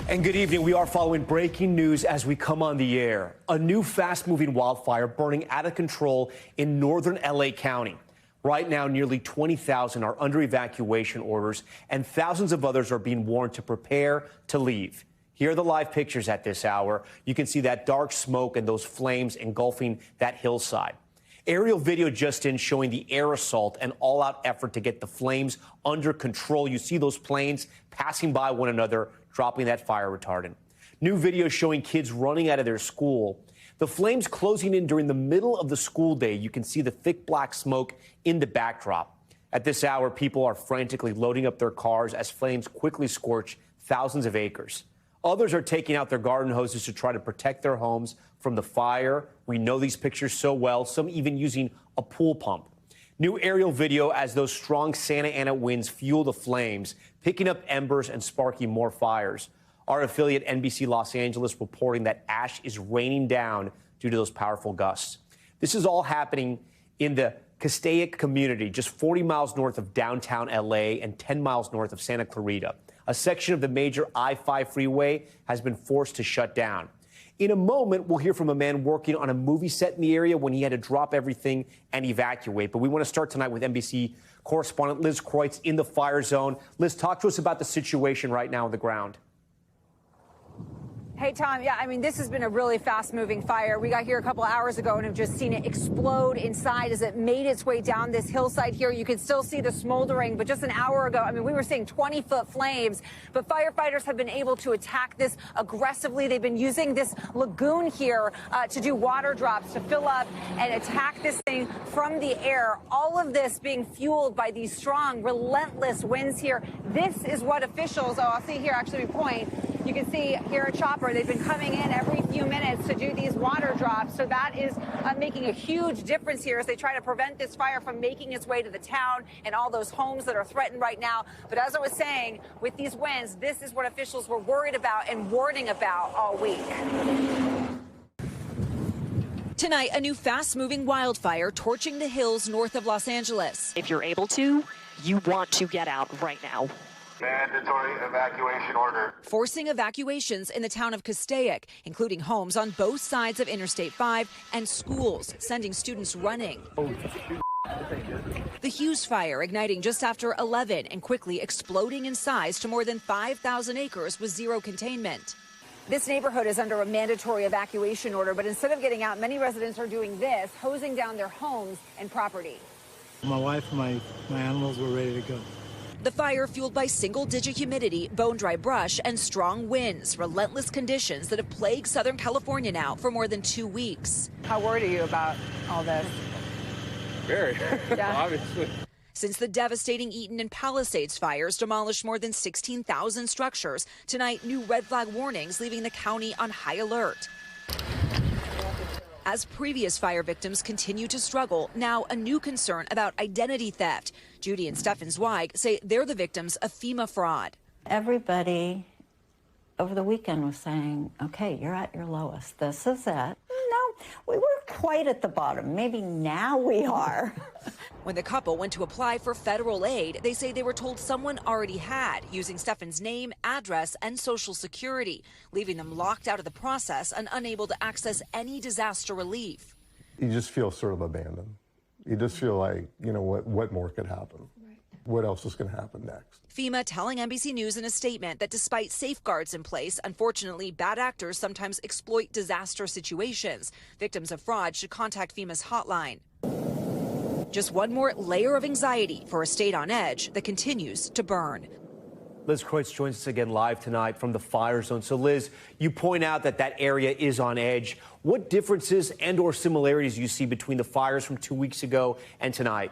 And good evening. We are following breaking news as we come on the air. A new fast-moving wildfire burning out of control in northern L.A. County. Right now, nearly 20,000 are under evacuation orders, and thousands of others are being warned to prepare to leave. Here are the live pictures at this hour. You can see that dark smoke and those flames engulfing that hillside. Aerial video just in showing the air assault and all-out effort to get the flames under control. You see those planes passing by one another, dropping that fire retardant. New video showing kids running out of their school. The flames closing in during the middle of the school day. You can see the thick black smoke in the backdrop. At this hour, people are frantically loading up their cars as flames quickly scorch thousands of acres. Others are taking out their garden hoses to try to protect their homes from the fire. We know these pictures so well, some even using a pool pump. New aerial video as those strong Santa Ana winds fuel the flames, picking up embers and sparking more fires. Our affiliate NBC Los Angeles reporting that ash is raining down due to those powerful gusts. This is all happening in the Castaic community, just 40 miles north of downtown LA and 10 miles north of Santa Clarita. A section of the major I-5 freeway has been forced to shut down. In a moment, we'll hear from a man working on a movie set in the area when he had to drop everything and evacuate. But we want to start tonight with NBC correspondent Liz Kreutz in the fire zone. Liz, talk to us about the situation right now on the ground. Hey, Tom. Yeah, I mean, this has been a really fast-moving fire. We got here a couple hours ago and have just seen it explode inside as it made its way down this hillside here. You can still see the smoldering, but just an hour ago, I mean, we were seeing 20-foot flames. But firefighters have been able to attack this aggressively. They've been using this lagoon here to do water drops, to fill up and attack this thing from the air. All of this being fueled by these strong, relentless winds here. This is what officials, I'll see here, actually, we point. You can see here at Chopper, they've been coming in every few minutes to do these water drops. So that is making a huge difference here as they try to prevent this fire from making its way to the town and all those homes that are threatened right now. But as I was saying, with these winds, this is what officials were worried about and warning about all week. Tonight, a new fast-moving wildfire torching the hills north of Los Angeles. If you're able to, you want to get out right now. Mandatory evacuation order. Forcing evacuations in the town of Castaic, including homes on both sides of Interstate 5 and schools, sending students running. The Hughes fire igniting just after 11 and quickly exploding in size to more than 5,000 acres with zero containment. This neighborhood is under a mandatory evacuation order, but instead of getting out, many residents are doing this, hosing down their homes and property. My wife and my animals were ready to go. The fire fueled by single-digit humidity, bone-dry brush, and strong winds, relentless conditions that have plagued Southern California now for more than 2 weeks. How worried are you about all this? Very, yeah. Obviously. Since the devastating Eaton and Palisades fires demolished more than 16,000 structures, tonight new red flag warnings leaving the county on high alert. As previous fire victims continue to struggle, now a new concern about identity theft. Judy and Stefan Zweig say they're the victims of FEMA fraud. Everybody over the weekend was saying, okay, you're at your lowest. This is it. No, we weren't quite at the bottom. Maybe now we are. When the couple went to apply for federal aid, they say they were told someone already had, using Stefan's name, address, and Social Security, leaving them locked out of the process and unable to access any disaster relief. You just feel sort of abandoned. You just feel like, you know, what more could happen? Right. What else is going to happen next? FEMA telling NBC News in a statement that despite safeguards in place, unfortunately, bad actors sometimes exploit disaster situations. Victims of fraud should contact FEMA's hotline. Just one more layer of anxiety for a state on edge that continues to burn. Liz Kreutz joins us again live tonight from the fire zone. So, Liz, you point out that that area is on edge. What differences and or similarities do you see between the fires from 2 weeks ago and tonight?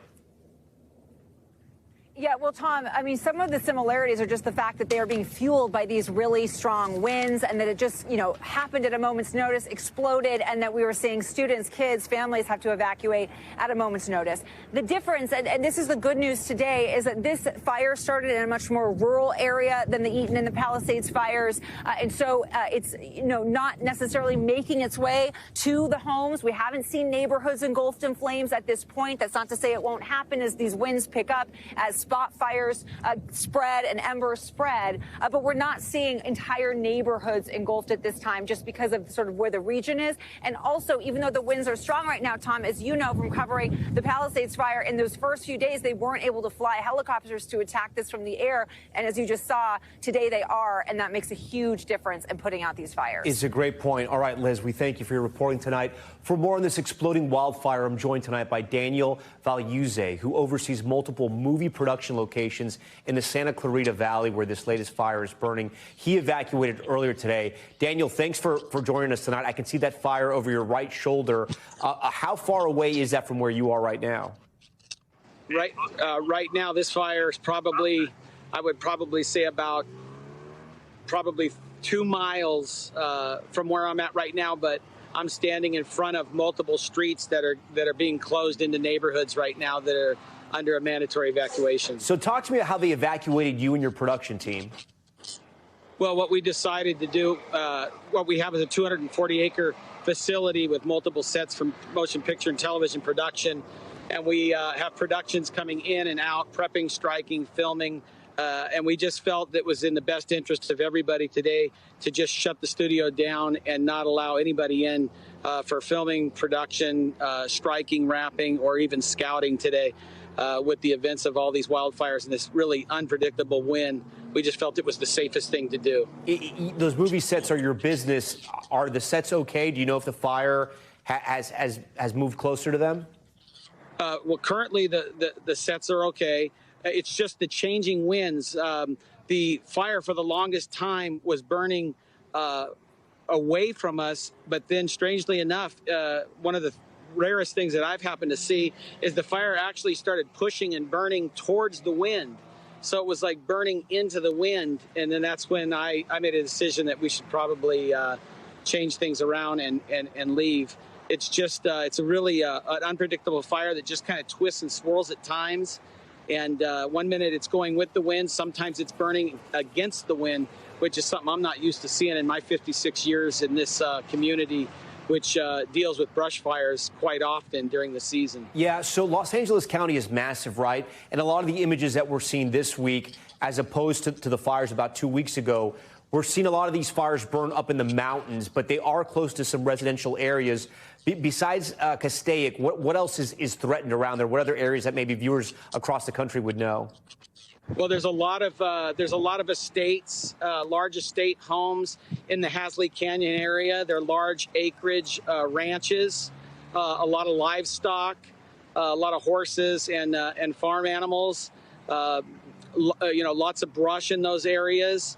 Yeah, well, Tom, I mean, some of the similarities are just the fact that they are being fueled by these really strong winds and that it just, you know, happened at a moment's notice, exploded, and that we were seeing students, kids, families have to evacuate at a moment's notice. The difference, and this is the good news today, is that this fire started in a much more rural area than the Eaton and the Palisades fires. And so it's, you know, not necessarily making its way to the homes. We haven't seen neighborhoods engulfed in flames at this point. That's not to say it won't happen as these winds pick up, as spot fires spread and embers spread, but we're not seeing entire neighborhoods engulfed at this time just because of sort of where the region is. And also, even though the winds are strong right now, Tom, as you know from covering the Palisades fire, in those first few days, they weren't able to fly helicopters to attack this from the air. And as you just saw, today they are, and that makes a huge difference in putting out these fires. It's a great point. All right, Liz, we thank you for your reporting tonight. For more on this exploding wildfire, I'm joined tonight by Daniel Valiuzze, who oversees multiple movie production locations in the Santa Clarita Valley where this latest fire is burning. He evacuated earlier today. Daniel, thanks for joining us tonight. I can see that fire over your right shoulder. How far away is that from where you are right now? Right now, this fire is probably, I would probably say about 2 miles from where I'm at right now, but I'm standing in front of multiple streets that are being closed into neighborhoods right now that are under a mandatory evacuation. So talk to me about how they evacuated you and your production team. Well, what we decided to do, what we have is a 240-acre facility with multiple sets from motion picture and television production. And we have productions coming in and out, prepping, striking, filming. And we just felt that it was in the best interest of everybody today to just shut the studio down and not allow anybody in for filming, production, striking, wrapping, or even scouting today with the events of all these wildfires and this really unpredictable wind. We just felt it was the safest thing to do. Those movie sets are your business. Are the sets okay? Do you know if the fire has moved closer to them? Well, currently the sets are okay. It's just the changing winds. The fire for the longest time was burning away from us, but then strangely enough, one of the rarest things that I've happened to see is the fire actually started pushing and burning towards the wind. So it was like burning into the wind, and then that's when I made a decision that we should probably change things around and leave. It's just it's a really an unpredictable fire that just kind of twists and swirls at times. And 1 minute it's going with the wind. Sometimes it's burning against the wind, which is something I'm not used to seeing in my 56 years in this community, which deals with brush fires quite often during the season. Yeah, so Los Angeles County is massive, right? And a lot of the images that we're seeing this week, as opposed to the fires about 2 weeks ago, we're seeing a lot of these fires burn up in the mountains, but they are close to some residential areas. Besides Castaic, what else is threatened around there? What other areas that maybe viewers across the country would know? Well, there's a lot of estates, large estate homes in the Hasley Canyon area. They're large acreage ranches, a lot of livestock, a lot of horses and farm animals. Lots of brush in those areas.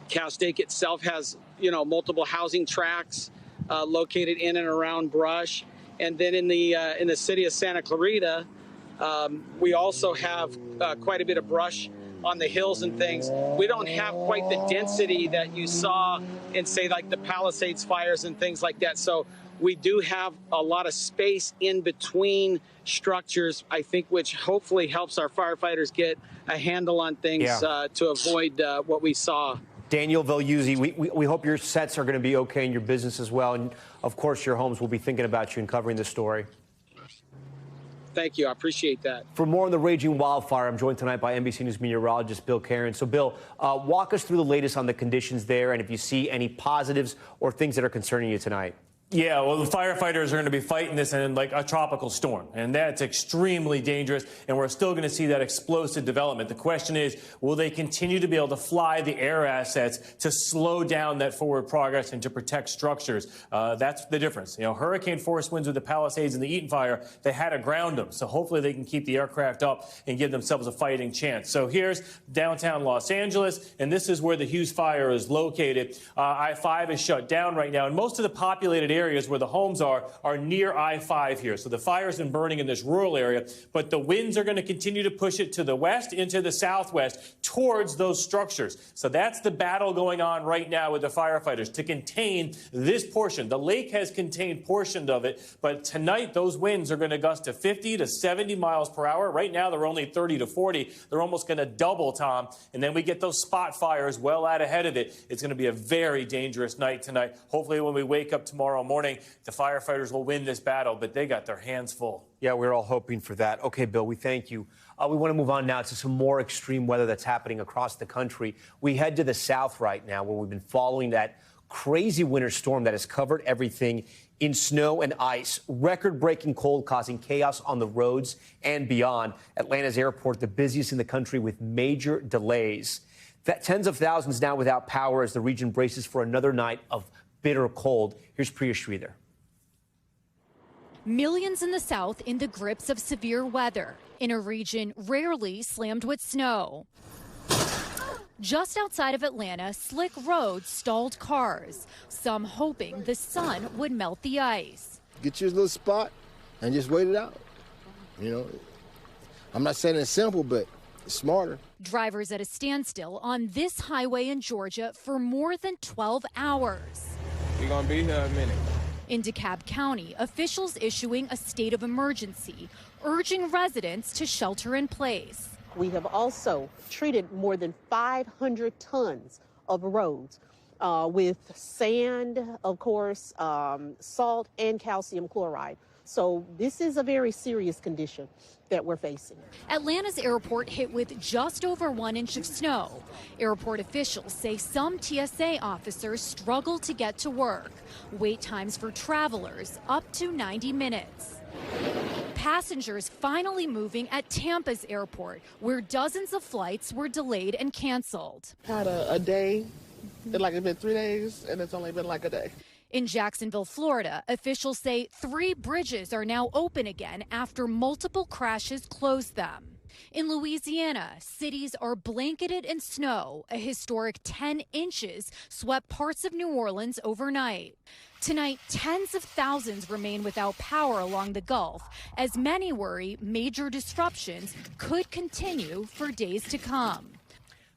Castaic itself has multiple housing tracts located in and around brush, and then in the city of Santa Clarita. We also have quite a bit of brush on the hills and things. We don't have quite the density that you saw in, say, like the Palisades fires and things like that. So we do have a lot of space in between structures, I think, which hopefully helps our firefighters get a handle on things to avoid what we saw. Daniel Valiuzze, we hope your sets are going to be okay and your business as well. And, of course, your homes will be thinking about you and covering this story. Thank you. I appreciate that. For more on the raging wildfire, I'm joined tonight by NBC News meteorologist Bill Karen. So, Bill, walk us through the latest on the conditions there and if you see any positives or things that are concerning you tonight. Yeah, well, the firefighters are going to be fighting this in like a tropical storm, and that's extremely dangerous, and we're still going to see that explosive development. The question is, will they continue to be able to fly the air assets to slow down that forward progress and to protect structures? That's the difference. Hurricane force winds with the Palisades and the Eaton fire, they had to ground them, so hopefully they can keep the aircraft up and give themselves a fighting chance. So here's downtown Los Angeles, and this is where the Hughes fire is located. I-5 is shut down right now, and most of the populated areas where the homes are near I-5 here. So the fire's been burning in this rural area, but the winds are going to continue to push it to the west, into the southwest, towards those structures. So that's the battle going on right now with the firefighters to contain this portion. The lake has contained portions of it, but tonight those winds are going to gust to 50 to 70 miles per hour. Right now they're only 30 to 40. They're almost going to double, Tom. And then we get those spot fires well out ahead of it. It's going to be a very dangerous night tonight. Hopefully when we wake up tomorrow tomorrow morning, the firefighters will win this battle, but they got their hands full. Yeah, we're all hoping for that. Okay, Bill, we thank you. We want to move on now to some more extreme weather that's happening across the country. We head to the south right now, where we've been following that crazy winter storm that has covered everything in snow and ice. Record-breaking cold causing chaos on the roads and beyond. Atlanta's airport, the busiest in the country, with major delays. Tens of thousands now without power as the region braces for another night of bitter cold. Here's Priya Sridhar. Millions in the south in the grips of severe weather in a region rarely slammed with snow. Just outside of Atlanta, slick roads stalled cars, some hoping the sun would melt the ice. Get your little spot and just wait it out. You know, I'm not saying it's simple, but it's smarter. Drivers at a standstill on this highway in Georgia for more than 12 hours. We're going to be here a minute. In DeKalb County, officials issuing a state of emergency, urging residents to shelter in place. We have also treated more than 500 tons of roads with sand, of course, salt and calcium chloride. So this is a very serious condition that we're facing. Atlanta's airport hit with just over 1 inch of snow. Airport officials say some TSA officers struggle to get to work. Wait times for travelers up to 90 minutes. Passengers finally moving at Tampa's airport, where dozens of flights were delayed and canceled. Had a day, it's been 3 days, and it's only been like a day. In Jacksonville, Florida, officials say 3 bridges are now open again after multiple crashes closed them. In Louisiana, cities are blanketed in snow. A historic 10 inches swept parts of New Orleans overnight. Tonight, tens of thousands remain without power along the Gulf, as many worry major disruptions could continue for days to come.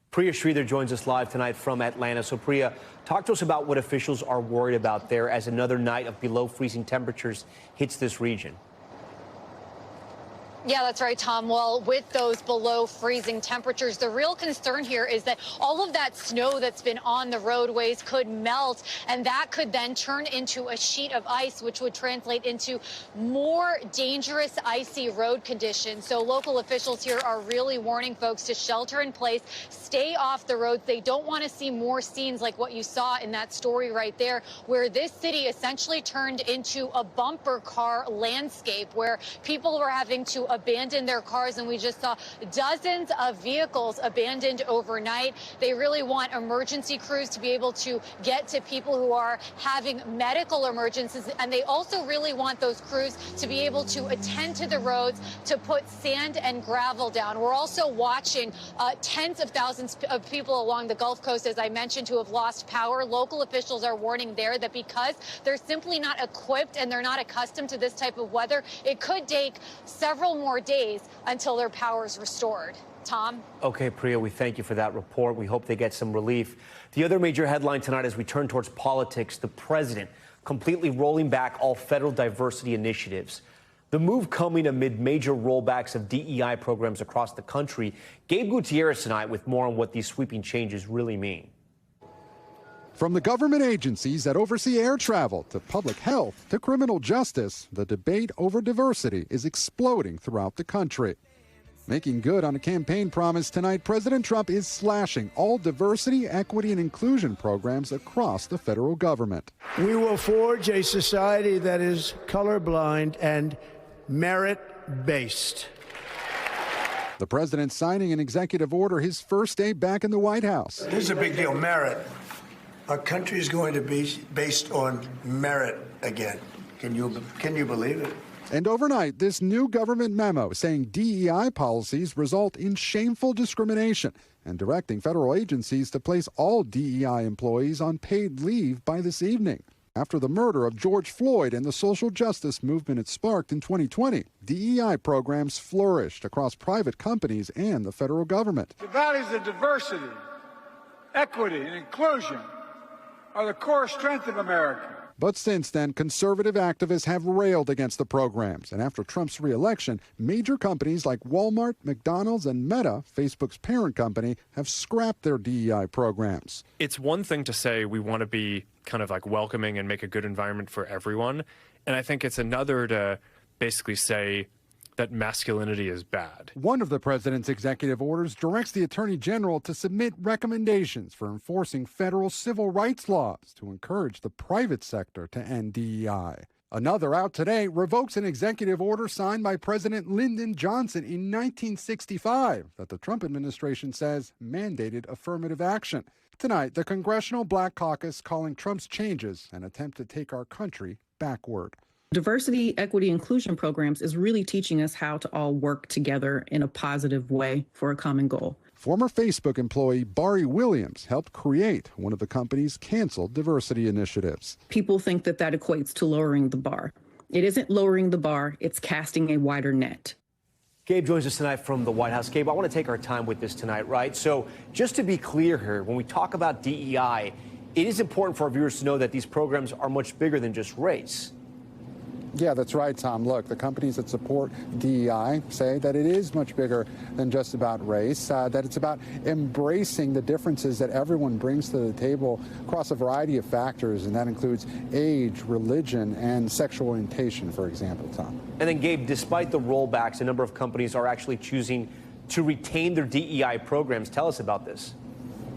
Priya Sridhar joins us live tonight from Atlanta. So, Priya, talk to us about what officials are worried about there as another night of below freezing temperatures hits this region. Yeah, that's right, Tom. Well, with those below freezing temperatures, the real concern here is that all of that snow that's been on the roadways could melt, and that could then turn into a sheet of ice, which would translate into more dangerous icy road conditions. So local officials here are really warning folks to shelter in place, stay off the roads. They don't want to see more scenes like what you saw in that story right there, where this city essentially turned into a bumper car landscape where people were having to abandon their cars, and we just saw dozens of vehicles abandoned overnight. They really want emergency crews to be able to get to people who are having medical emergencies, and they also really want those crews to be able to attend to the roads, to put sand and gravel down. We're also watching tens of thousands of people along the Gulf Coast, as I mentioned, who have lost power. Local officials are warning there that because they're simply not equipped and they're not accustomed to this type of weather, it could take several more days until their power is restored. Tom? Okay, Priya, we thank you for that report. We hope they get some relief. The other major headline tonight as we turn towards politics, the president completely rolling back all federal diversity initiatives. The move coming amid major rollbacks of DEI programs across the country. Gabe Gutierrez tonight with more on what these sweeping changes really mean. From the government agencies that oversee air travel to public health to criminal justice, the debate over diversity is exploding throughout the country. Making good on a campaign promise tonight, President Trump is slashing all diversity, equity, and inclusion programs across the federal government. We will forge a society that is colorblind and merit-based. The president signing an executive order his first day back in the White House. This is a big deal, merit. Our country is going to be based on merit again. Can you believe it? And overnight, this new government memo saying DEI policies result in shameful discrimination and directing federal agencies to place all DEI employees on paid leave by this evening. After the murder of George Floyd and the social justice movement it sparked in 2020, DEI programs flourished across private companies and the federal government. The values of diversity, equity, and inclusion are the core strength of America. But since then, conservative activists have railed against the programs. And after Trump's re-election, major companies like Walmart, McDonald's, and Meta, Facebook's parent company, have scrapped their DEI programs. It's one thing to say we want to be kind of like welcoming and make a good environment for everyone. And I think it's another to basically say that masculinity is bad. One of the president's executive orders directs the attorney general to submit recommendations for enforcing federal civil rights laws to encourage the private sector to end DEI. Another out today revokes an executive order signed by President Lyndon Johnson in 1965 that the Trump administration says mandated affirmative action. Tonight, the Congressional Black Caucus calling Trump's changes an attempt to take our country backward. Diversity, equity, inclusion programs is really teaching us how to all work together in a positive way for a common goal. Former Facebook employee Barry Williams helped create one of the company's canceled diversity initiatives. People think that equates to lowering the bar. It isn't lowering the bar, it's casting a wider net. Gabe joins us tonight from the White House. Gabe, I want to take our time with this tonight, right? So just to be clear here, when we talk about DEI, it is important for our viewers to know that these programs are much bigger than just race. Yeah, that's right, Tom. Look, the companies that support DEI say that it is much bigger than just about race, that it's about embracing the differences that everyone brings to the table across a variety of factors, and that includes age, religion, and sexual orientation, for example, Tom. And then, Gabe, despite the rollbacks, a number of companies are actually choosing to retain their DEI programs. Tell us about this.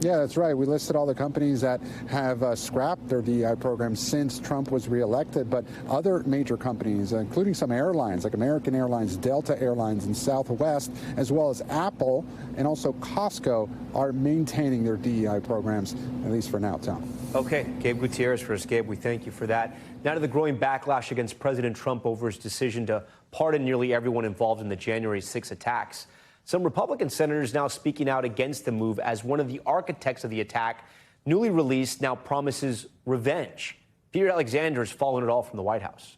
Yeah, that's right. We listed all the companies that have scrapped their DEI programs since Trump was reelected, but other major companies, including some airlines like American Airlines, Delta Airlines, and Southwest, as well as Apple and also Costco, are maintaining their DEI programs, at least for now, Tom. Okay, Gabe Gutierrez for us. Gabe, we thank you for that. Now to the growing backlash against President Trump over his decision to pardon nearly everyone involved in the January 6 attacks. Some Republican senators now speaking out against the move as one of the architects of the attack, newly released, now promises revenge. Peter Alexander is following it all from the White House.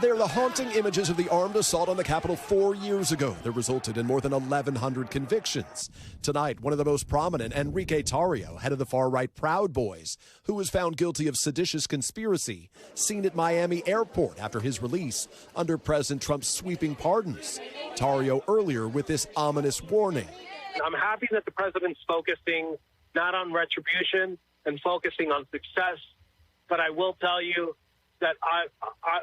They're the haunting images of the armed assault on the Capitol 4 years ago that resulted in more than 1,100 convictions. Tonight, one of the most prominent, Enrique Tarrio, head of the far-right Proud Boys, who was found guilty of seditious conspiracy, seen at Miami airport after his release under President Trump's sweeping pardons. Tarrio earlier with this ominous warning. I'm happy that the president's focusing not on retribution and focusing on success, but I will tell you that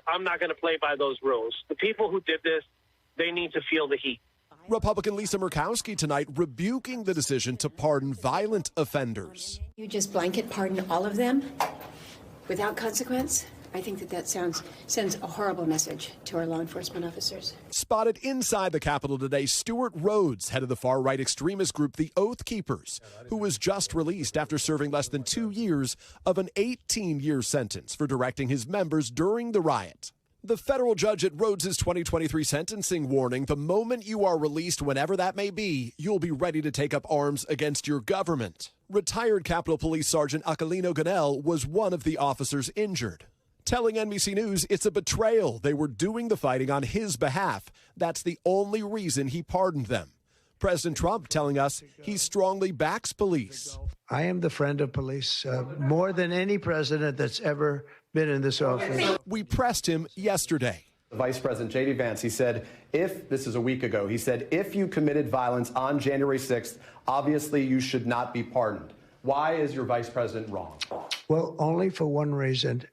I'm not going to play by those rules. The people who did this, they need to feel the heat. Republican Lisa Murkowski tonight rebuking the decision to pardon violent offenders. You just blanket pardon all of them without consequence? I think that sends a horrible message to our law enforcement officers. Spotted inside the Capitol today, Stuart Rhodes, head of the far-right extremist group The Oath Keepers, who was just released after serving less than 2 years of an 18-year sentence for directing his members during the riot. The federal judge at Rhodes' 2023 sentencing warning, the moment you are released, whenever that may be, you'll be ready to take up arms against your government. Retired Capitol Police Sergeant Aquilino Gonell was one of the officers injured, telling NBC News it's a betrayal. They were doing the fighting on his behalf. That's the only reason he pardoned them. President Trump telling us he strongly backs police. I am the friend of police more than any president that's ever been in this office. We pressed him yesterday. Vice President J.D. Vance, he said, this is a week ago, he said, if you committed violence on January 6th, obviously you should not be pardoned. Why is your vice president wrong? Well, only for one reason.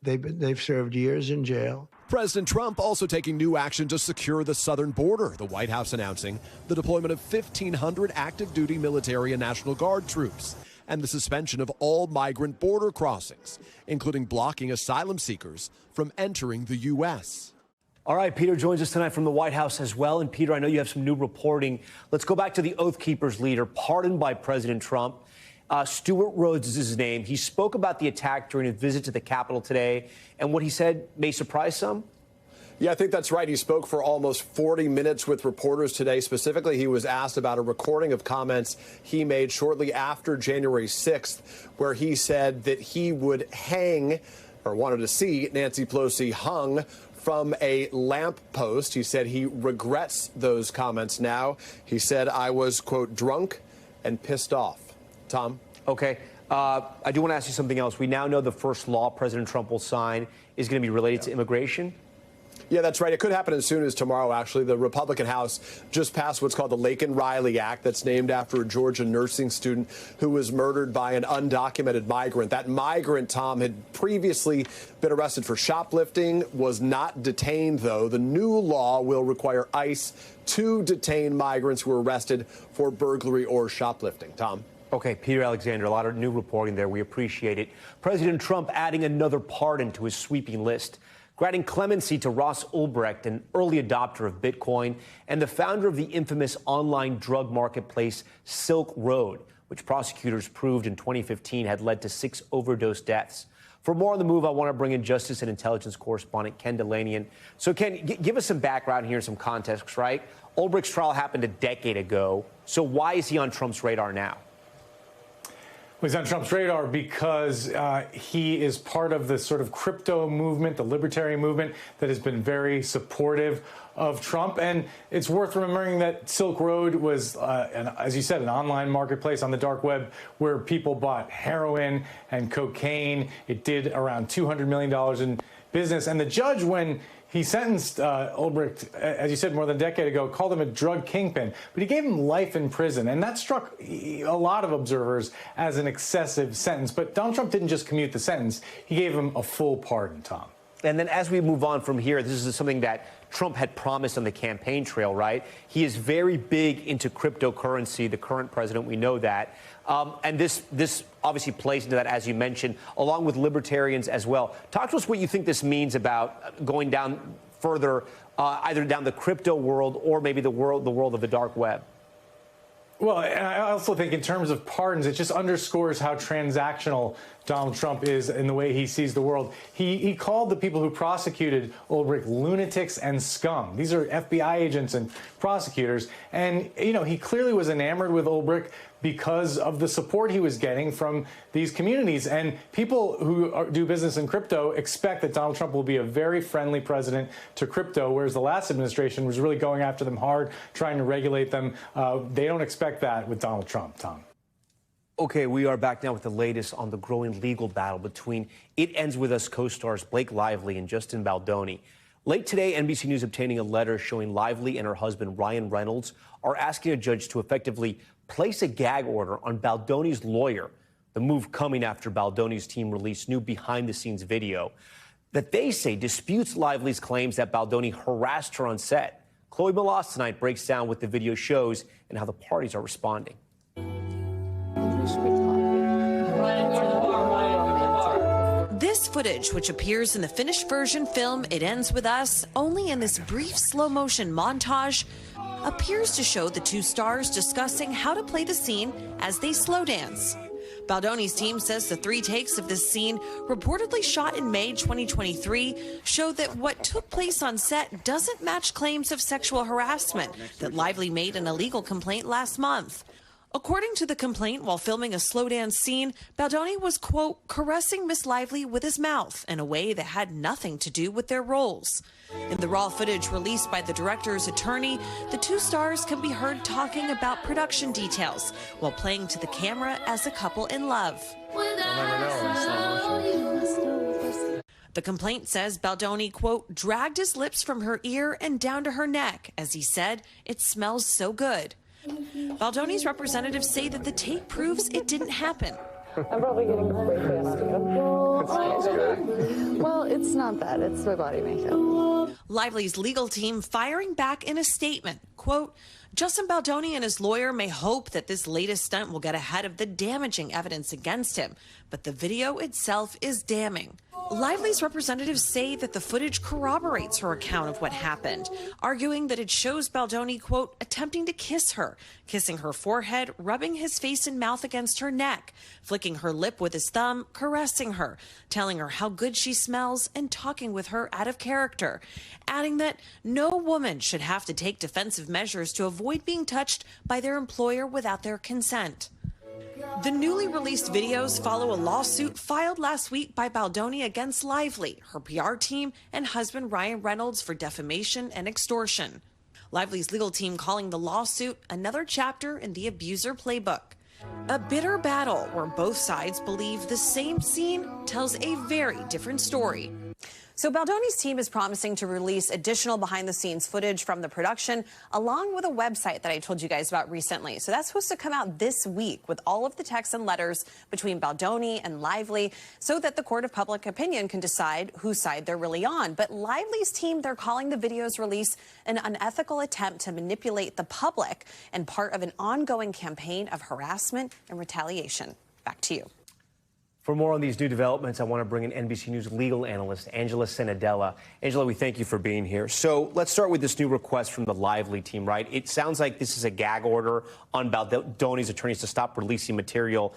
They've served years in jail. President Trump also taking new action to secure the southern border. The White House announcing the deployment of 1,500 active duty military and National Guard troops and the suspension of all migrant border crossings, including blocking asylum seekers from entering the U.S. All right, Peter joins us tonight from the White House as well. And Peter, I know you have some new reporting. Let's go back to the Oath Keepers leader, pardoned by President Trump. Stuart Rhodes is his name. He spoke about the attack during a visit to the Capitol today, and what he said may surprise some. Yeah, I think that's right. He spoke for almost 40 minutes with reporters today. Specifically, he was asked about a recording of comments he made shortly after January 6th, where he said that he would hang, or wanted to see, Nancy Pelosi hung from a lamp post. He said he regrets those comments now. He said, I was, quote, drunk and pissed off. Tom? Okay. I do want to ask you something else. We now know the first law President Trump will sign is going to be related to immigration. Yeah, that's right. It could happen as soon as tomorrow, actually. The Republican House just passed what's called the Laken-Riley Act. That's named after a Georgia nursing student who was murdered by an undocumented migrant. That migrant, Tom, had previously been arrested for shoplifting, was not detained, though. The new law will require ICE to detain migrants who are arrested for burglary or shoplifting. Tom? Okay, Peter Alexander, a lot of new reporting there. We appreciate it. President Trump adding another pardon to his sweeping list, granting clemency to Ross Ulbricht, an early adopter of Bitcoin and the founder of the infamous online drug marketplace Silk Road, which prosecutors proved in 2015 had led to 6 overdose deaths. For more on the move, I want to bring in Justice and Intelligence correspondent Ken Delanian. So, Ken, give us some background here and some context, right? Ulbricht's trial happened a decade ago. So why is he on Trump's radar now? He's on Trump's radar because he is part of the sort of crypto movement, the libertarian movement that has been very supportive of Trump. And it's worth remembering that Silk Road was, as you said, an online marketplace on the dark web where people bought heroin and cocaine. It did around $200 million in business. And the judge, when he sentenced Ulbricht, as you said, more than a decade ago, called him a drug kingpin, but he gave him life in prison. And that struck a lot of observers as an excessive sentence. But Donald Trump didn't just commute the sentence. He gave him a full pardon, Tom. And then as we move on from here, this is something that Trump had promised on the campaign trail, right? He is very big into cryptocurrency, the current president, we know that. And this obviously plays into that, as you mentioned, along with libertarians as well. Talk to us what you think this means about going down further, either down the crypto world or maybe the world of the dark web. Well, and I also think in terms of pardons, it just underscores how transactional Donald Trump is in the way he sees the world. He called the people who prosecuted Ulbricht lunatics and scum. These are FBI agents and prosecutors. And, you know, he clearly was enamored with Ulbricht because of the support he was getting from these communities. And people who do business in crypto expect that Donald Trump will be a very friendly president to crypto, whereas the last administration was really going after them hard, trying to regulate them. They don't expect that with Donald Trump, Tom. Okay, we are back now with the latest on the growing legal battle between It Ends With Us co-stars Blake Lively and Justin Baldoni. Late today, NBC News obtaining a letter showing Lively and her husband, Ryan Reynolds, are asking a judge to effectively place a gag order on Baldoni's lawyer. The move coming after Baldoni's team released new behind-the-scenes video that they say disputes Lively's claims that Baldoni harassed her on set. Chloe Melas tonight breaks down what the video shows and how the parties are responding. This footage, which appears in the finished version film It Ends With Us, only in this brief slow-motion montage, appears to show the two stars discussing how to play the scene as they slow dance. Baldoni's team says the 3 takes of this scene, reportedly shot in May 2023, show that what took place on set doesn't match claims of sexual harassment that Lively made in a legal complaint last month. According to the complaint, while filming a slow dance scene, Baldoni was, quote, caressing Miss Lively with his mouth in a way that had nothing to do with their roles. In the raw footage released by the director's attorney, the two stars can be heard talking about production details while playing to the camera as a couple in love. The complaint says Baldoni, quote, dragged his lips from her ear and down to her neck as he said, "It smells so good." Baldoni's representatives say that the tape proves it didn't happen. I'm probably getting spray tan. It smells good. Well, it's not that. It's my body makeup. Lively's legal team firing back in a statement, quote, Justin Baldoni and his lawyer may hope that this latest stunt will get ahead of the damaging evidence against him, but the video itself is damning. Lively's representatives say that the footage corroborates her account of what happened, arguing that it shows Baldoni, quote, attempting to kiss her, kissing her forehead, rubbing his face and mouth against her neck, flicking her lip with his thumb, caressing her, telling her how good she smells, and talking with her out of character, adding that no woman should have to take defensive measures to avoid being touched by their employer without their consent. The newly released videos follow a lawsuit filed last week by Baldoni against Lively, her PR team, and husband Ryan Reynolds for defamation and extortion. Lively's legal team calling the lawsuit another chapter in the abuser playbook. A bitter battle where both sides believe the same scene tells a very different story. So Baldoni's team is promising to release additional behind-the-scenes footage from the production, along with a website that I told you guys about recently. So that's supposed to come out this week with all of the texts and letters between Baldoni and Lively so that the court of public opinion can decide whose side they're really on. But Lively's team, they're calling the video's release an unethical attempt to manipulate the public and part of an ongoing campaign of harassment and retaliation. Back to you. For more on these new developments, I want to bring in NBC News legal analyst Angela Senadella. Angela, we thank you for being here. So let's start with this new request from the Lively team, right? It sounds like this is a gag order on Baldoni's attorneys to stop releasing material.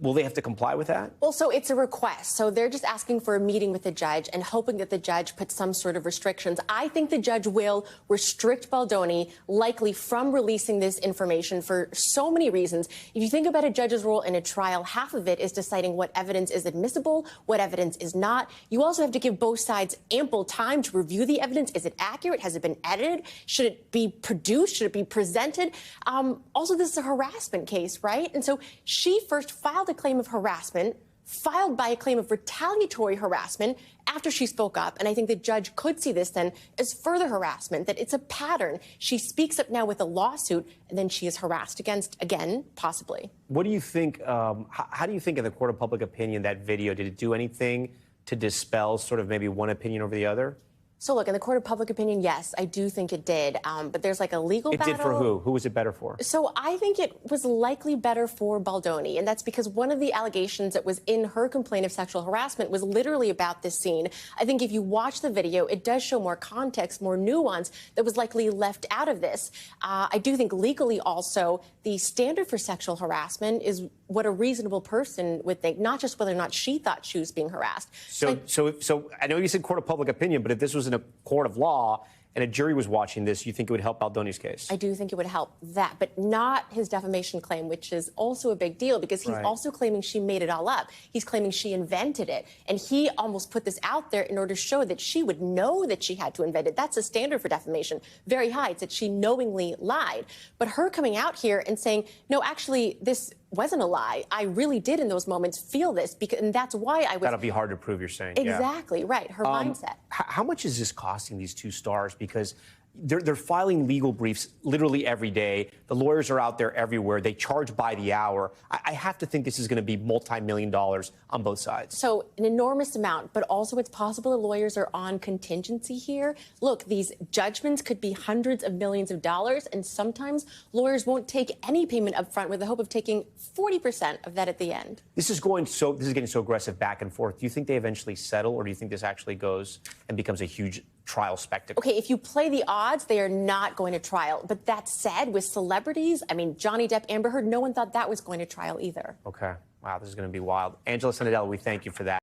Will they have to comply with that? Well, so it's a request. So they're just asking for a meeting with the judge and hoping that the judge puts some sort of restrictions. I think the judge will restrict Baldoni likely from releasing this information for so many reasons. If you think about a judge's role in a trial, half of it is deciding what evidence is admissible, what evidence is not. You also have to give both sides ample time to review the evidence. Is it accurate? Has it been edited? Should it be produced? Should it be presented? Also, this is a harassment case, right? And so she first filed a claim of harassment, filed by a claim of retaliatory harassment after she spoke up. And I think the judge could see this then as further harassment, that it's a pattern. She speaks up now with a lawsuit, and then she is harassed again, possibly. What do you think, how do you think in the court of public opinion that video, did it do anything to dispel sort of maybe one opinion over the other? So look, in the court of public opinion, yes, I do think it did. But there's like a legal battle. It did for who? Who was it better for? So I think it was likely better for Baldoni. And that's because one of the allegations that was in her complaint of sexual harassment was literally about this scene. I think if you watch the video, it does show more context, more nuance that was likely left out of this. I do think legally also the standard for sexual harassment is what a reasonable person would think, not just whether or not she thought she was being harassed. So I know you said court of public opinion, but if this was in a court of law and a jury was watching this, you think it would help Baldoni's case? I do think it would help that, but not his defamation claim, which is also a big deal because he's also claiming she made it all up. He's claiming she invented it. And he almost put this out there in order to show that she would know that she had to invent it. That's a standard for defamation, very high. It's that she knowingly lied. But her coming out here and saying, no, actually, this wasn't a lie. I really did in those moments feel this, because, and that's why I was... That'll be hard to prove, you're saying. Exactly, right. Her mindset. How much is this costing these two stars? Because they're filing legal briefs literally every day. The lawyers are out there everywhere. They charge by the hour. I have to think this is going to be multi-million dollars on both sides. So an enormous amount, but also it's possible the lawyers are on contingency here. Look, these judgments could be hundreds of millions of dollars, and sometimes lawyers won't take any payment up front with the hope of taking 40% of that at the end. This is getting so aggressive back and forth. Do you think they eventually settle, or do you think this actually goes and becomes a huge trial spectacle? Okay, if you play the odds, they are not going to trial. But that said, with celebrities, I mean, Johnny Depp, Amber Heard, no one thought that was going to trial either. Okay. Wow, this is going to be wild. Angela Senadella, we thank you for that.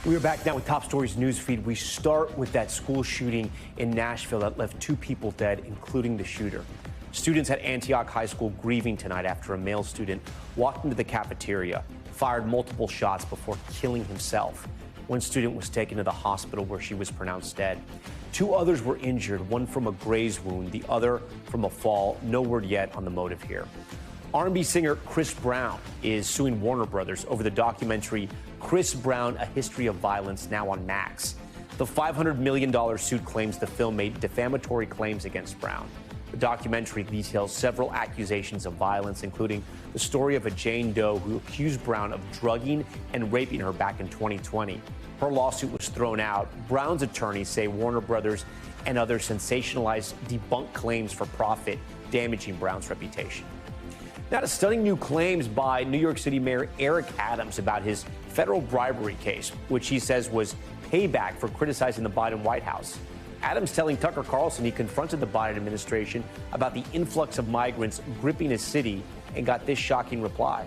We are back now with Top Stories Newsfeed. We start with that school shooting in Nashville that left 2 people dead, including the shooter. Students at Antioch High School grieving tonight after a male student walked into the cafeteria, fired multiple shots before killing himself. One student was taken to the hospital where she was pronounced dead. 2 others were injured, one from a graze wound, the other from a fall. No word yet on the motive here. R&B singer Chris Brown is suing Warner Brothers over the documentary Chris Brown, A History of Violence, now on Max. The $500 million suit claims the film made defamatory claims against Brown. The documentary details several accusations of violence, including the story of a Jane Doe who accused Brown of drugging and raping her back in 2020. Her lawsuit was thrown out. Brown's attorneys say Warner Brothers and others sensationalized, debunked claims for profit, damaging Brown's reputation. Now to stunning new claims by New York City Mayor Eric Adams about his federal bribery case, which he says was payback for criticizing the Biden White House. Adams telling Tucker Carlson he confronted the Biden administration about the influx of migrants gripping his city and got this shocking reply.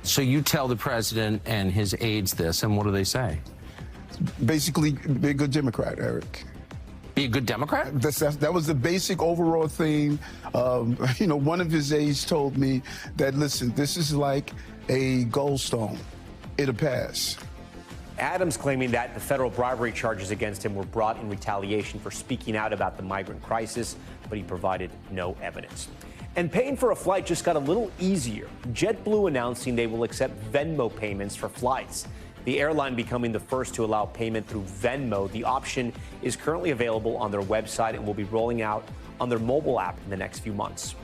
So you tell the president and his aides this, and what do they say? Basically, be a good Democrat, Eric. Be a good Democrat? That was the basic overall theme. You know, one of his aides told me that, listen, this is like a goldstone. It'll pass. Adams claiming that the federal bribery charges against him were brought in retaliation for speaking out about the migrant crisis, but he provided no evidence. And paying for a flight just got a little easier. JetBlue announcing they will accept Venmo payments for flights. The airline becoming the first to allow payment through Venmo. The option is currently available on their website and will be rolling out on their mobile app in the next few months.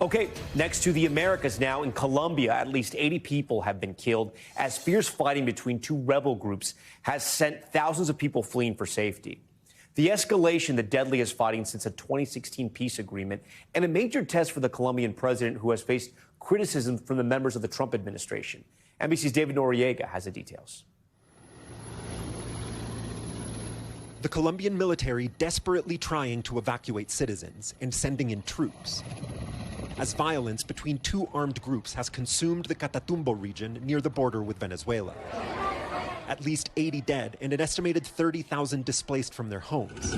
Okay, next to the Americas now. In Colombia, at least 80 people have been killed as fierce fighting between two rebel groups has sent thousands of people fleeing for safety. The escalation, the deadliest fighting since a 2016 peace agreement, and a major test for the Colombian president, who has faced criticism from the members of the Trump administration. NBC's David Noriega has the details. The Colombian military desperately trying to evacuate citizens and sending in troops, as violence between two armed groups has consumed the Catatumbo region near the border with Venezuela. At least 80 dead and an estimated 30,000 displaced from their homes.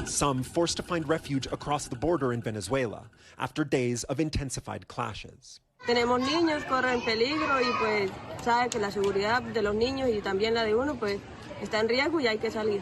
Some forced to find refuge across the border in Venezuela after days of intensified clashes. Tenemos niños, corren peligro y pues sabe que la seguridad de los niños y también la de uno pues está en riesgo y hay que salir.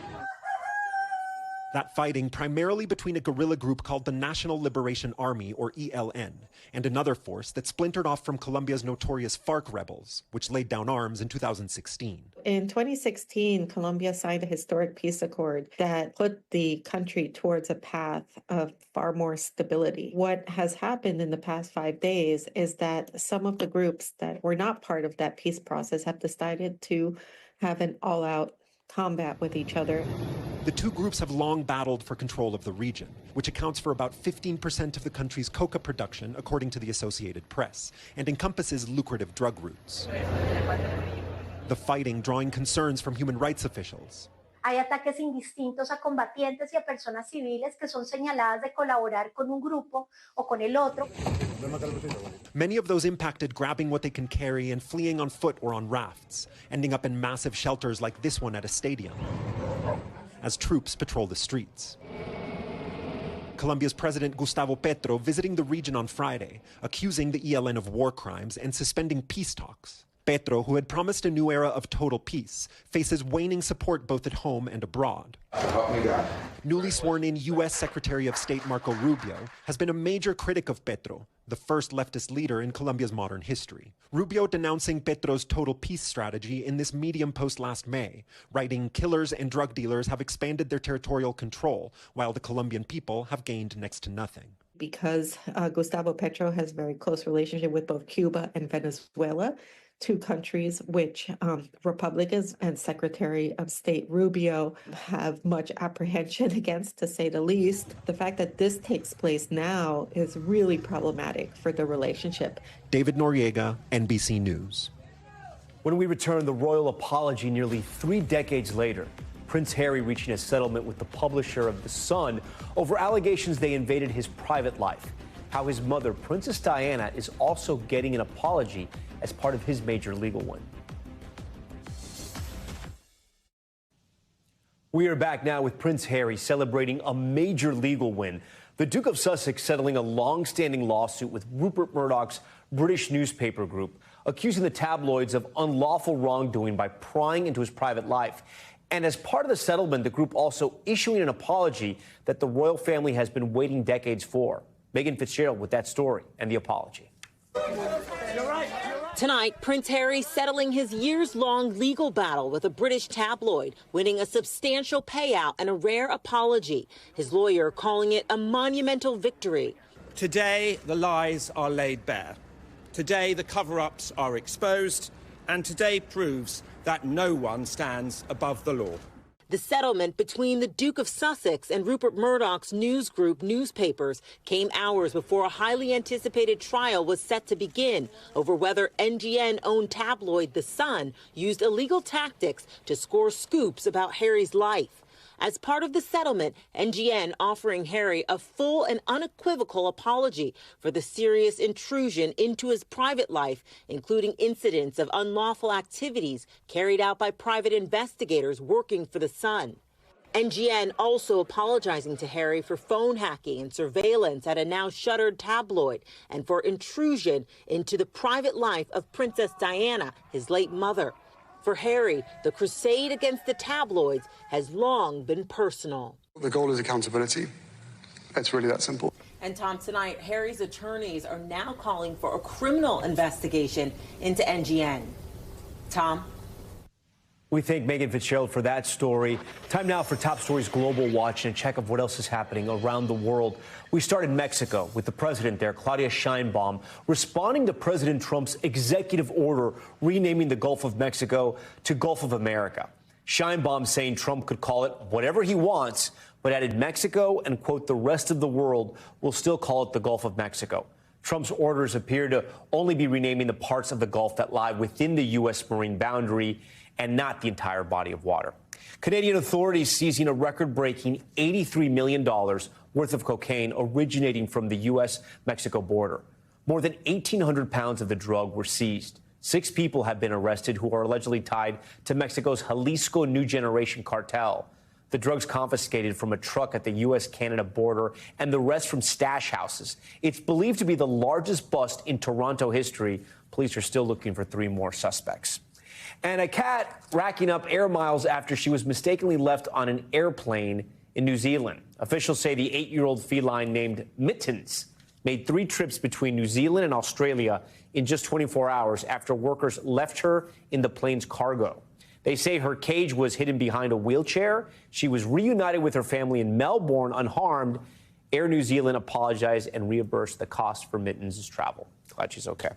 That fighting primarily between a guerrilla group called the National Liberation Army, or ELN, and another force that splintered off from Colombia's notorious FARC rebels, which laid down arms in 2016. In 2016, Colombia signed a historic peace accord that put the country towards a path of far more stability. What has happened in the past 5 days is that some of the groups that were not part of that peace process have decided to have an all-out combat with each other. The two groups have long battled for control of the region, which accounts for about 15% of the country's coca production, according to the Associated Press, and encompasses lucrative drug routes. The fighting drawing concerns from human rights officials. Hay ataques indistintos a combatientes y a personas civiles que son señaladas de colaborar con un grupo o con el otro. Many of those impacted grabbing what they can carry and fleeing on foot or on rafts, ending up in massive shelters like this one at a stadium, as troops patrol the streets. Colombia's President Gustavo Petro visiting the region on Friday, accusing the ELN of war crimes and suspending peace talks. Petro, who had promised a new era of total peace, faces waning support both at home and abroad. Newly sworn-in U.S. Secretary of State Marco Rubio has been a major critic of Petro, the first leftist leader in Colombia's modern history. Rubio denouncing Petro's total peace strategy in this Medium post last May, writing, "Killers and drug dealers have expanded their territorial control, while the Colombian people have gained next to nothing." Because Gustavo Petro has a very close relationship with both Cuba and Venezuela, two countries which Republicans and Secretary of State Rubio have much apprehension against, to say the least. The fact that this takes place now is really problematic for the relationship. David Noriega, NBC News. When we return, the royal apology nearly 3 decades later. Prince Harry reaching a settlement with the publisher of The Sun over allegations they invaded his private life. How his mother, Princess Diana, is also getting an apology as part of his major legal win. We are back now with Prince Harry celebrating a major legal win. The Duke of Sussex settling a long-standing lawsuit with Rupert Murdoch's British newspaper group, accusing the tabloids of unlawful wrongdoing by prying into his private life. And as part of the settlement, the group also issuing an apology that the royal family has been waiting decades for. Megan Fitzgerald with that story and the apology. Tonight, Prince Harry settling his years-long legal battle with a British tabloid, winning a substantial payout and a rare apology. His lawyer calling it a monumental victory. Today, the lies are laid bare. Today, the cover-ups are exposed. And today proves that no one stands above the law. The settlement between the Duke of Sussex and Rupert Murdoch's news group newspapers came hours before a highly anticipated trial was set to begin over whether NGN-owned tabloid The Sun used illegal tactics to score scoops about Harry's life. As part of the settlement, NGN offering Harry a full and unequivocal apology for the serious intrusion into his private life, including incidents of unlawful activities carried out by private investigators working for The Sun. NGN also apologizing to Harry for phone hacking and surveillance at a now shuttered tabloid and for intrusion into the private life of Princess Diana, his late mother. For Harry, the crusade against the tabloids has long been personal. The goal is accountability. It's really that simple. And Tom, tonight, Harry's attorneys are now calling for a criminal investigation into NGN. Tom? We thank Megan Fitzgerald for that story. Time now for Top Stories Global Watch and a check of what else is happening around the world. We start in Mexico with the president there, Claudia Sheinbaum, responding to President Trump's executive order renaming the Gulf of Mexico to Gulf of America. Sheinbaum saying Trump could call it whatever he wants, but added Mexico and, quote, the rest of the world will still call it the Gulf of Mexico. Trump's orders appear to only be renaming the parts of the Gulf that lie within the U.S. marine boundary and not the entire body of water. Canadian authorities seizing a record-breaking $83 million worth of cocaine originating from the U.S.-Mexico border. More than 1,800 pounds of the drug were seized. 6 people have been arrested who are allegedly tied to Mexico's Jalisco New Generation cartel. The drugs confiscated from a truck at the U.S.-Canada border and the rest from stash houses. It's believed to be the largest bust in Toronto history. Police are still looking for 3 more suspects. And a cat racking up air miles after she was mistakenly left on an airplane in New Zealand. Officials say the 8-year-old feline named Mittens made 3 trips between New Zealand and Australia in just 24 hours after workers left her in the plane's cargo. They say her cage was hidden behind a wheelchair. She was reunited with her family in Melbourne unharmed. Air New Zealand apologized and reimbursed the cost for Mittens' travel. Glad she's okay.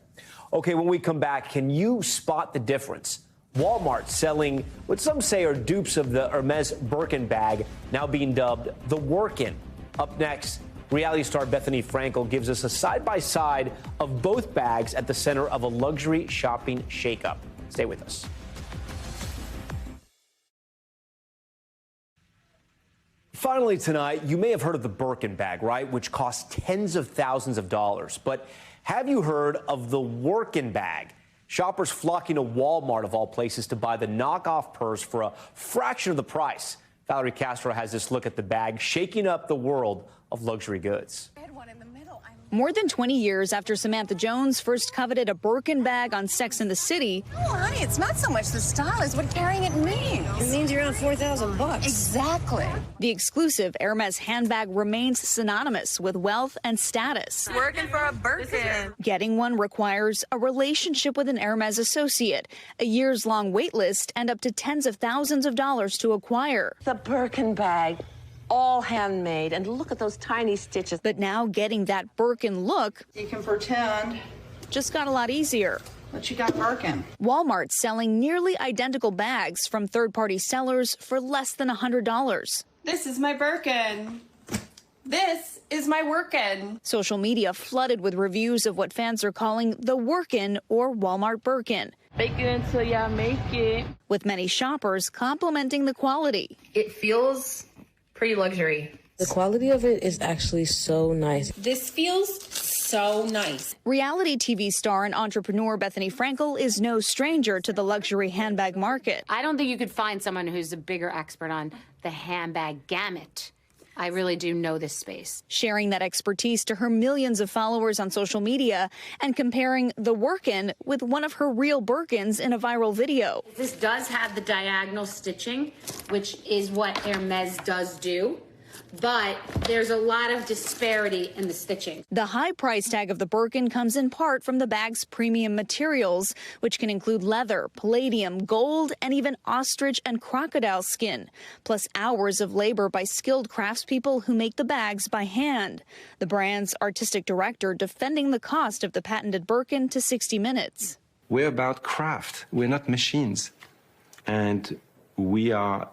Okay, when we come back, can you spot the difference? Walmart selling what some say are dupes of the Hermes Birkin bag, now being dubbed the Workin. Up next, reality star Bethany Frankel gives us a side-by-side of both bags at the center of a luxury shopping shakeup. Stay with us. Finally tonight, you may have heard of the Birkin bag, right, which costs tens of thousands of dollars. But have you heard of the Workin bag? Shoppers flocking to Walmart, of all places, to buy the knockoff purse for a fraction of the price. Valerie Castro has this look at the bag, shaking up the world of luxury goods. More than 20 years after Samantha Jones first coveted a Birkin bag on Sex and the City. Oh, honey, it's not so much the style as what carrying it means. It means you're around $4,000. Exactly. The exclusive Hermes handbag remains synonymous with wealth and status. Working for a Birkin. Getting one requires a relationship with an Hermes associate, a years-long wait list, and up to tens of thousands of dollars to acquire. The Birkin bag. All handmade, and look at those tiny stitches. But now getting that Birkin look, you can pretend, just got a lot easier. But you got Birkin. Walmart selling nearly identical bags from third-party sellers for less than $100. This is my Birkin. This is my Workin. Social media flooded with reviews of what fans are calling the Workin or Walmart Birkin. Fake it until y'all make it. With many shoppers complimenting the quality. It feels pretty luxury. The quality of it is actually so nice. This feels so nice. Reality TV star and entrepreneur Bethany Frankel is no stranger to the luxury handbag market. I don't think you could find someone who's a bigger expert on the handbag gamut. I really do know this space. Sharing that expertise to her millions of followers on social media and comparing the Workin with one of her real Birkins in a viral video. This does have the diagonal stitching, which is what Hermes does do. But there's a lot of disparity in the stitching. The high price tag of the Birkin comes in part from the bag's premium materials, which can include leather, palladium, gold, and even ostrich and crocodile skin, plus hours of labor by skilled craftspeople who make the bags by hand. The brand's artistic director defending the cost of the patented Birkin to 60 Minutes. We're about craft. We're not machines. And we are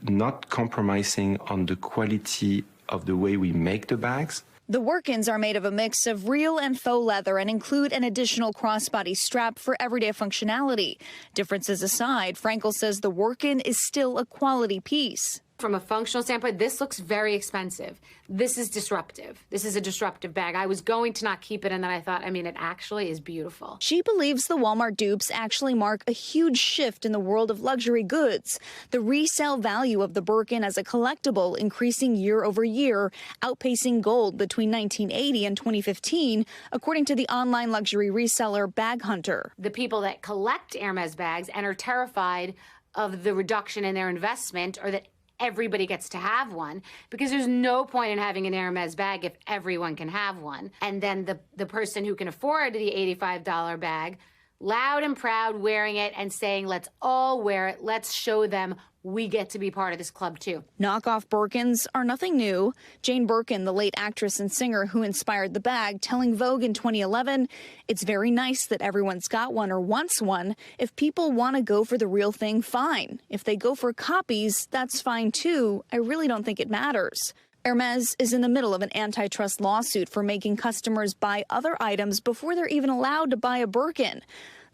not compromising on the quality of the way we make the bags. The Workins are made of a mix of real and faux leather and include an additional crossbody strap for everyday functionality. Differences aside, Frankel says the Workin is still a quality piece. From a functional standpoint, this looks very expensive. This is disruptive. This is a disruptive bag. I was going to not keep it, and then I thought, I mean, it actually is beautiful. She believes the Walmart dupes actually mark a huge shift in the world of luxury goods. The resale value of the Birkin as a collectible increasing year over year, outpacing gold between 1980 and 2015, according to the online luxury reseller Bag Hunter. The people that collect Hermes bags and are terrified of the reduction in their investment, or that everybody gets to have one, because there's no point in having an Hermes bag if everyone can have one. And then the person who can afford the $85 bag, loud and proud wearing it and saying, let's all wear it, let's show them we get to be part of this club too. Knockoff Birkins are nothing new. Jane Birkin, the late actress and singer who inspired the bag, telling Vogue in 2011, it's very nice that everyone's got one or wants one. If people want to go for the real thing, fine. If they go for copies, that's fine too. I really don't think it matters. Hermes is in the middle of an antitrust lawsuit for making customers buy other items before they're even allowed to buy a Birkin.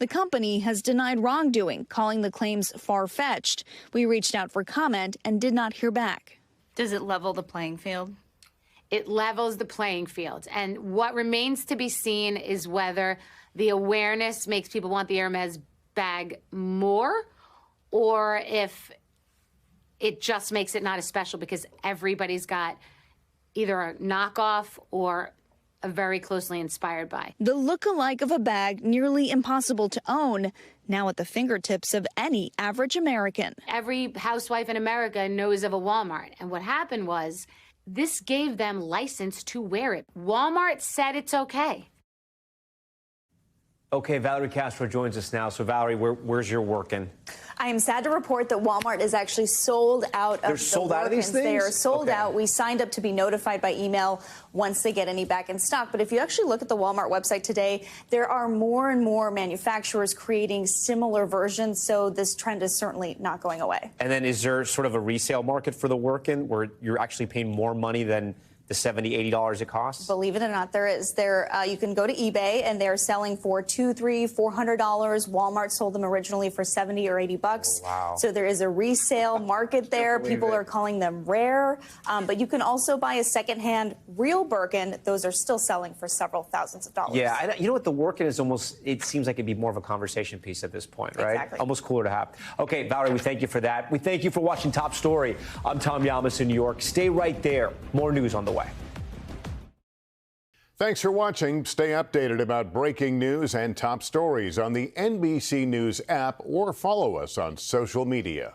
The company has denied wrongdoing, calling the claims far-fetched. We reached out for comment and did not hear back. Does it level the playing field? It levels the playing field. And what remains to be seen is whether the awareness makes people want the Hermes bag more, or if it just makes it not as special because everybody's got either a knockoff or a very closely inspired by. The look-alike of a bag nearly impossible to own, now at the fingertips of any average American. Every housewife in America knows of a Walmart. And what happened was, this gave them license to wear it. Walmart said it's okay. Okay, Valerie Castro joins us now. So, Valerie, where's your Workin? I am sad to report that Walmart is actually sold out of They're sold out of these things? They are sold Okay. out. We signed up to be notified by email once they get any back in stock. But if you actually look at the Walmart website today, there are more and more manufacturers creating similar versions. So this trend is certainly not going away. And then is there sort of a resale market for the Workin where you're actually paying more money than the $70, $80 it costs? Believe it or not, there is. You can go to eBay, and they're selling for $200, $300, $400. Walmart sold them originally for $70 or $80. Oh, wow. So there is a resale market there. People are calling them rare. But you can also buy a secondhand real Birkin. Those are still selling for several thousands of dollars. Yeah, you know what? The Workin is almost, it seems like it'd be more of a conversation piece at this point, right? Exactly. Almost cooler to have. Okay, Valerie, we thank you for that. We thank you for watching Top Story. I'm Tom Llamas in New York. Stay right there. More news on the way. Thanks for watching. Stay updated about breaking news and top stories on the NBC News app or follow us on social media.